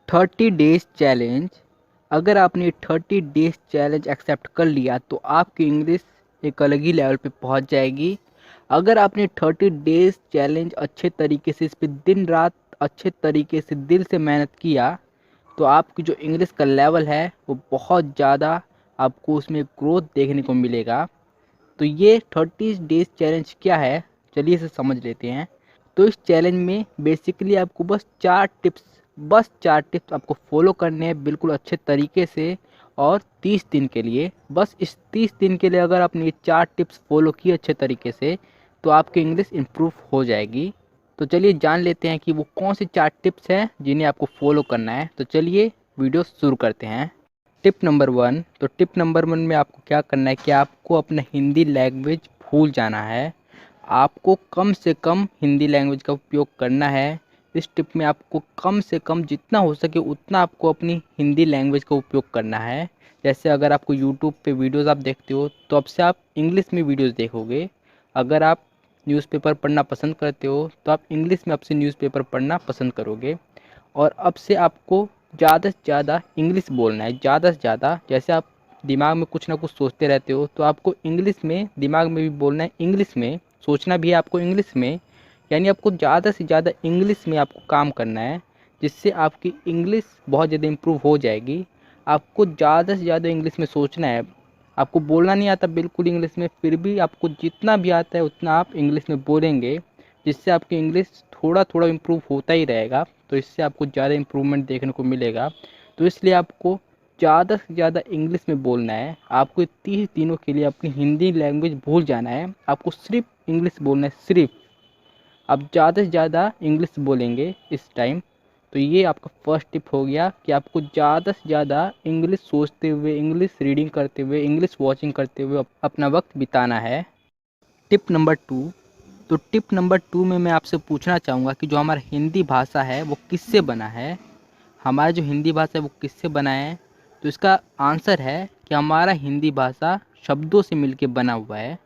30 days challenge. अगर आपने 30 days challenge accept कर लिया तो आपकी इंग्लिश एक अलग ही लेवल पे पहुंच जाएगी। अगर आपने 30 डेज चैलेंज अच्छे तरीके से इस पे दिन रात अच्छे तरीके से दिल से मेहनत किया तो आपकी जो इंग्लिश का लेवल है वो बहुत ज़्यादा आपको उसमें ग्रोथ देखने को मिलेगा। तो ये 30 डेज चैलेंज क्या है, चलिए इसे समझ लेते हैं। तो इस चैलेंज में बेसिकली आपको बस चार टिप्स आपको फॉलो करने हैं बिल्कुल अच्छे तरीके से। और 30 दिन के लिए, बस इस 30 दिन के लिए अगर आपने ये 4 टिप्स फॉलो किए अच्छे तरीके से तो आपकी इंग्लिश इम्प्रूव हो जाएगी। तो चलिए जान लेते हैं कि वो कौन सी 4 टिप्स हैं जिन्हें आपको फॉलो करना है। तो चलिए वीडियो शुरू करते हैं। Tip number 1। तो टिप नंबर 1 में आपको क्या करना है कि आपको अपना हिंदी लैंग्वेज भूल जाना है। आपको कम से कम हिंदी लैंग्वेज का उपयोग करना है। इस टिप में आपको कम से कम जितना हो सके उतना आपको अपनी हिंदी लैंग्वेज का उपयोग करना है। जैसे अगर आपको यूट्यूब पे वीडियोस आप देखते हो तो अब से आप इंग्लिश में वीडियोस देखोगे। अगर आप न्यूज़पेपर पढ़ना पसंद करते हो तो आप इंग्लिश में अब से न्यूज़पेपर पढ़ना पसंद करोगे। और अब से आपको ज़्यादा से ज़्यादा इंग्लिश बोलना है, ज़्यादा से ज़्यादा। जैसे आप दिमाग में कुछ ना कुछ सोचते रहते हो तो आपको इंग्लिश में दिमाग में भी बोलना है, इंग्लिश में सोचना भी है आपको इंग्लिश में। यानी आपको ज़्यादा से ज़्यादा इंग्लिश में आपको काम करना है, जिससे आपकी इंग्लिश बहुत ज़्यादा इम्प्रूव हो जाएगी। आपको ज़्यादा से ज़्यादा इंग्लिश में सोचना है। आपको बोलना नहीं आता बिल्कुल इंग्लिश में, फिर भी आपको जितना भी आता है उतना आप इंग्लिश में बोलेंगे, जिससे आपकी इंग्लिश थोड़ा थोड़ा इम्प्रूव होता ही रहेगा। तो इससे आपको ज़्यादा इम्प्रूवमेंट देखने को मिलेगा। तो इसलिए आपको ज़्यादा से ज़्यादा इंग्लिश में बोलना है। आपको 30 दिनों के लिए अपनी हिंदी लैंग्वेज भूल जाना है। आपको सिर्फ इंग्लिश बोलना है, सिर्फ। आप ज़्यादा से ज़्यादा इंग्लिश बोलेंगे इस टाइम। तो ये आपका फर्स्ट टिप हो गया कि आपको ज़्यादा से ज़्यादा इंग्लिश सोचते हुए, इंग्लिश रीडिंग करते हुए, इंग्लिश वॉचिंग करते हुए अपना वक्त बिताना है। Tip number 2। तो टिप नंबर 2 में मैं आपसे पूछना चाहूँगा कि जो हमारा हिंदी भाषा है वो किससे बना है। हमारा जो हिंदी भाषा है वो किससे बना है। तो इसका आंसर है कि हमारा हिंदी भाषा शब्दों से मिलके बना हुआ है।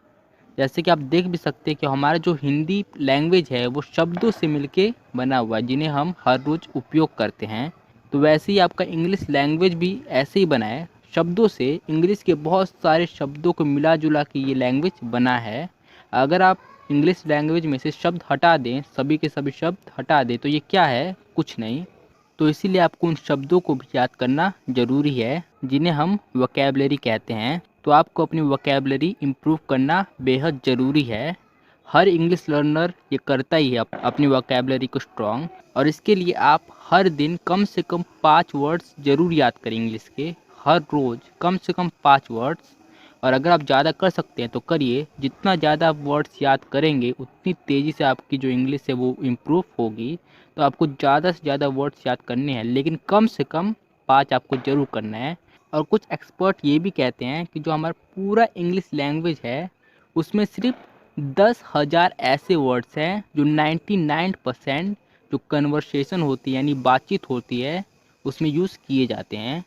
जैसे कि आप देख भी सकते हैं कि हमारा जो हिंदी लैंग्वेज है वो शब्दों से मिलके बना हुआ है, जिन्हें हम हर रोज़ उपयोग करते हैं। तो वैसे ही आपका इंग्लिश लैंग्वेज भी ऐसे ही बना है, शब्दों से। इंग्लिश के बहुत सारे शब्दों को मिला जुला के ये लैंग्वेज बना है। अगर आप इंग्लिश लैंग्वेज में से शब्द हटा दें, सभी के सभी शब्द हटा दें, तो ये क्या है, कुछ नहीं। तो इसीलिए आपको उन शब्दों को भी याद करना ज़रूरी है, जिन्हें हम वोकैबुलरी कहते हैं। तो आपको अपनी वोकैबुलरी इम्प्रूव करना बेहद ज़रूरी है। हर इंग्लिश लर्नर ये करता ही है अपनी वोकैबुलरी को स्ट्रॉन्ग। और इसके लिए आप हर दिन कम से कम 5 वर्ड्स ज़रूर याद करें इंग्लिश के। हर रोज़ कम से कम 5 वर्ड्स। और अगर आप ज़्यादा कर सकते हैं तो करिए। जितना ज़्यादा आप वर्ड्स याद करेंगे उतनी तेज़ी से आपकी जो इंग्लिश है वो इम्प्रूव होगी। तो आपको ज़्यादा से ज़्यादा वर्ड्स याद करने हैं, लेकिन कम से कम 5 आपको ज़रूर करना है। और कुछ एक्सपर्ट ये भी कहते हैं कि जो हमारा पूरा इंग्लिश लैंग्वेज है उसमें सिर्फ 10,000 ऐसे वर्ड्स हैं जो 99% जो कन्वर्सेशन होती है यानी बातचीत होती है उसमें यूज़ किए जाते हैं।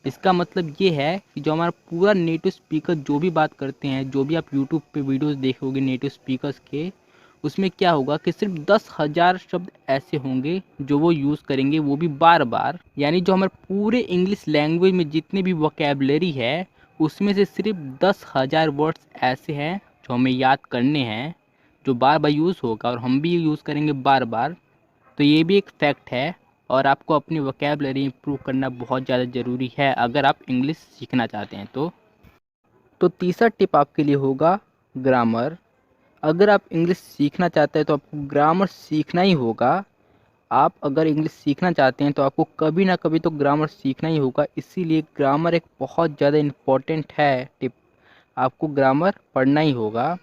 इसका मतलब ये है कि जो हमारा पूरा नेटिव स्पीकर जो भी बात करते हैं, जो भी आप यूट्यूब पे वीडियोस देखोगे नेटिव स्पीकर्स के, उसमें क्या होगा कि सिर्फ 10,000 शब्द ऐसे होंगे जो वो यूज़ करेंगे, वो भी बार बार। यानी जो हमारे पूरे इंग्लिश लैंग्वेज में जितने भी वोकैबुलरी है उसमें से सिर्फ 10,000 वर्ड्स ऐसे हैं जो हमें याद करने हैं, जो बार बार यूज़ होगा और हम भी यूज़ करेंगे बार बार। तो ये भी एक फैक्ट है। और आपको अपनी वोकैबुलरी इंप्रूव करना बहुत ज़्यादा ज़रूरी है अगर आप इंग्लिश सीखना चाहते हैं तो तीसरा टिप आपके लिए होगा ग्रामर। अगर आप इंग्लिश सीखना चाहते हैं तो आपको ग्रामर सीखना ही होगा। आप अगर इंग्लिश सीखना चाहते हैं तो आपको कभी ना कभी तो ग्रामर सीखना ही होगा। इसीलिए ग्रामर एक बहुत ज़्यादा इम्पोर्टेंट है टिप। आपको ग्रामर पढ़ना ही होगा।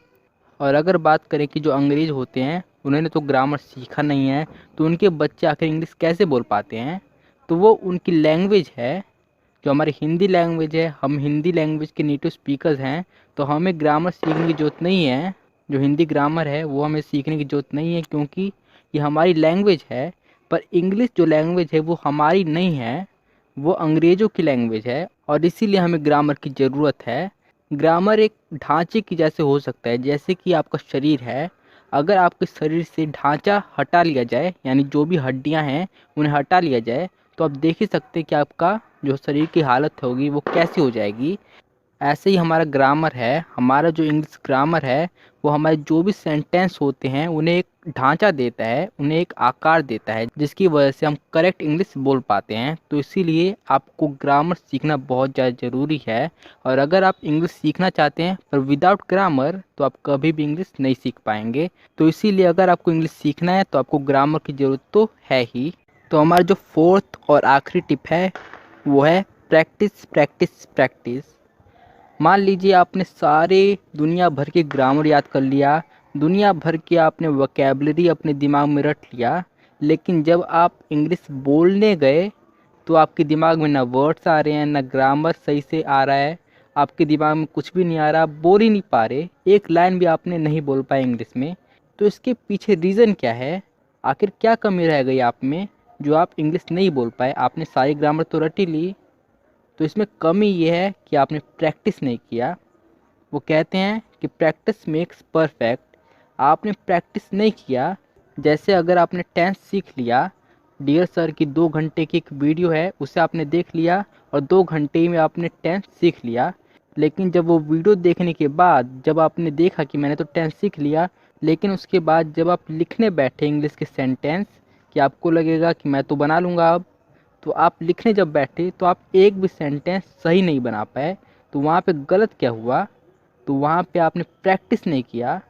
और अगर बात करें कि जो अंग्रेज़ होते हैं उन्होंने तो ग्रामर सीखा नहीं है, तो उनके बच्चे आखिर इंग्लिश कैसे बोल पाते हैं। तो वो उनकी लैंग्वेज है, जो हमारी हिंदी लैंग्वेज है। हम हिंदी लैंग्वेज के नेटिव स्पीकर्स हैं, तो हमें ग्रामर सीखने की ज़रूरत नहीं है। जो हिंदी ग्रामर है वो हमें सीखने की ज़रूरत नहीं है, क्योंकि ये हमारी लैंग्वेज है। पर इंग्लिश जो लैंग्वेज है वो हमारी नहीं है, वो अंग्रेज़ों की लैंग्वेज है। और इसीलिए हमें ग्रामर की ज़रूरत है। ग्रामर एक ढांचे की जैसे हो सकता है, जैसे कि आपका शरीर है। अगर आपके शरीर से ढांचा हटा लिया जाए, यानी जो भी हड्डियां हैं उन्हें हटा लिया जाए, तो आप देख ही सकते हैं कि आपका जो शरीर की हालत होगी वो कैसी हो जाएगी। ऐसे ही हमारा ग्रामर है, हमारा जो इंग्लिश ग्रामर है वो हमारे जो भी सेंटेंस होते हैं उन्हें एक ढांचा देता है, उन्हें एक आकार देता है, जिसकी वजह से हम करेक्ट इंग्लिश बोल पाते हैं। तो इसीलिए आपको ग्रामर सीखना बहुत ज़्यादा ज़रूरी है। और अगर आप इंग्लिश सीखना चाहते हैं पर विदाउट ग्रामर, तो आप कभी भी इंग्लिश नहीं सीख पाएंगे। तो इसीलिए अगर आपको इंग्लिश सीखना है तो आपको ग्रामर की ज़रूरत तो है ही। तो हमारा जो फोर्थ और आखिरी टिप है वो है प्रैक्टिस प्रैक्टिस प्रैक्टिस। मान लीजिए आपने सारे दुनिया भर के ग्रामर याद कर लिया, दुनिया भर के आपने वोकैबलरी अपने दिमाग में रट लिया, लेकिन जब आप इंग्लिश बोलने गए तो आपके दिमाग में ना वर्ड्स आ रहे हैं, ना ग्रामर सही से आ रहा है, आपके दिमाग में कुछ भी नहीं आ रहा, बोल ही नहीं पा रहे, एक लाइन भी आपने नहीं बोल पाए इंग्लिश में। तो इसके पीछे रीज़न क्या है? आखिर क्या कमी रह गई आप में जो आप इंग्लिश नहीं बोल पाए? आपने सारी ग्रामर तो रट ही ली, तो इसमें कमी ये है कि आपने प्रैक्टिस नहीं किया। वो कहते हैं कि प्रैक्टिस मेक्स परफेक्ट। आपने प्रैक्टिस नहीं किया। जैसे अगर आपने टेंस सीख लिया, डियर सर की 2 घंटे की एक वीडियो है, उसे आपने देख लिया और 2 घंटे में आपने टेंस सीख लिया, लेकिन जब वो वीडियो देखने के बाद जब आपने देखा कि मैंने तो टेंस सीख लिया, लेकिन उसके बाद जब आप लिखने बैठे इंग्लिश के सेंटेंस, कि आपको लगेगा कि मैं तो बना लूँगा अब, तो आप लिखने जब बैठे तो आप एक भी सेंटेंस सही नहीं बना पाए। तो वहाँ पे गलत क्या हुआ? तो वहाँ पे आपने प्रैक्टिस नहीं किया।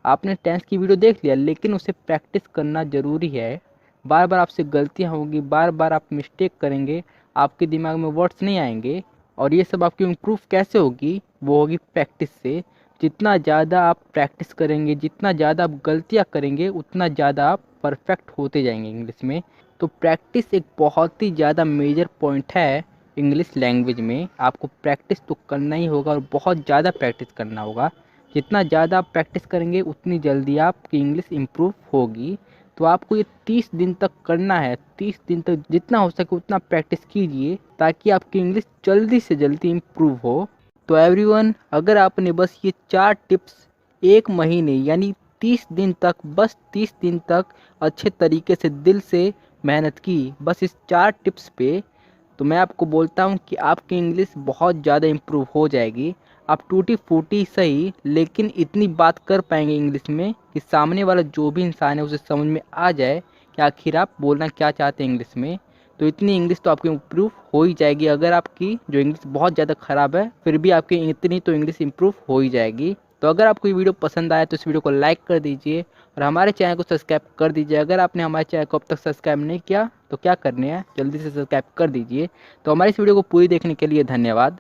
आपने टेंस की वीडियो देख लिया, लेकिन उसे प्रैक्टिस करना ज़रूरी है। बार बार आपसे गलतियाँ होंगी, बार बार आप मिस्टेक करेंगे, आपके दिमाग में वर्ड्स नहीं आएंगे, और ये सब आपकी इम्प्रूव कैसे होगी? वो होगी प्रैक्टिस से। जितना ज़्यादा आप प्रैक्टिस करेंगे, जितना ज़्यादा आप गलतियाँ करेंगे, उतना ज़्यादा आप परफेक्ट होते जाएंगे इंग्लिश में। तो प्रैक्टिस एक बहुत ही ज़्यादा मेजर पॉइंट है इंग्लिश लैंग्वेज में। आपको प्रैक्टिस तो करना ही होगा और बहुत ज़्यादा प्रैक्टिस करना होगा। जितना ज़्यादा आप प्रैक्टिस करेंगे उतनी जल्दी आपकी इंग्लिश इम्प्रूव होगी। तो आपको ये 30 दिन तक करना है। 30 दिन तक जितना हो सके उतना प्रैक्टिस कीजिए, ताकि आपकी इंग्लिश जल्दी से जल्दी इम्प्रूव हो। तो एवरीवन, अगर आपने बस ये 4 टिप्स 1 महीने यानी 30 दिन तक, बस 30 दिन तक अच्छे तरीके से दिल से मेहनत की, बस इस 4 टिप्स पे, तो मैं आपको बोलता हूँ कि आपकी इंग्लिश बहुत ज़्यादा इम्प्रूव हो जाएगी। आप टूटी फूटी सही, लेकिन इतनी बात कर पाएंगे इंग्लिश में कि सामने वाला जो भी इंसान है उसे समझ में आ जाए कि आखिर आप बोलना क्या चाहते हैं इंग्लिश में। तो इतनी इंग्लिश तो आपकी इम्प्रूव हो ही जाएगी। अगर आपकी जो इंग्लिश बहुत ज़्यादा ख़राब है, फिर भी आपकी इतनी तो इंग्लिश इम्प्रूव हो ही जाएगी। तो अगर आपको ये वीडियो पसंद आया तो इस वीडियो को लाइक कर दीजिए और हमारे चैनल को सब्सक्राइब कर दीजिए। अगर आपने हमारे चैनल को अब तक सब्सक्राइब नहीं किया तो क्या करने हैं, जल्दी से सब्सक्राइब कर दीजिए। तो हमारी इस वीडियो को पूरी देखने के लिए धन्यवाद।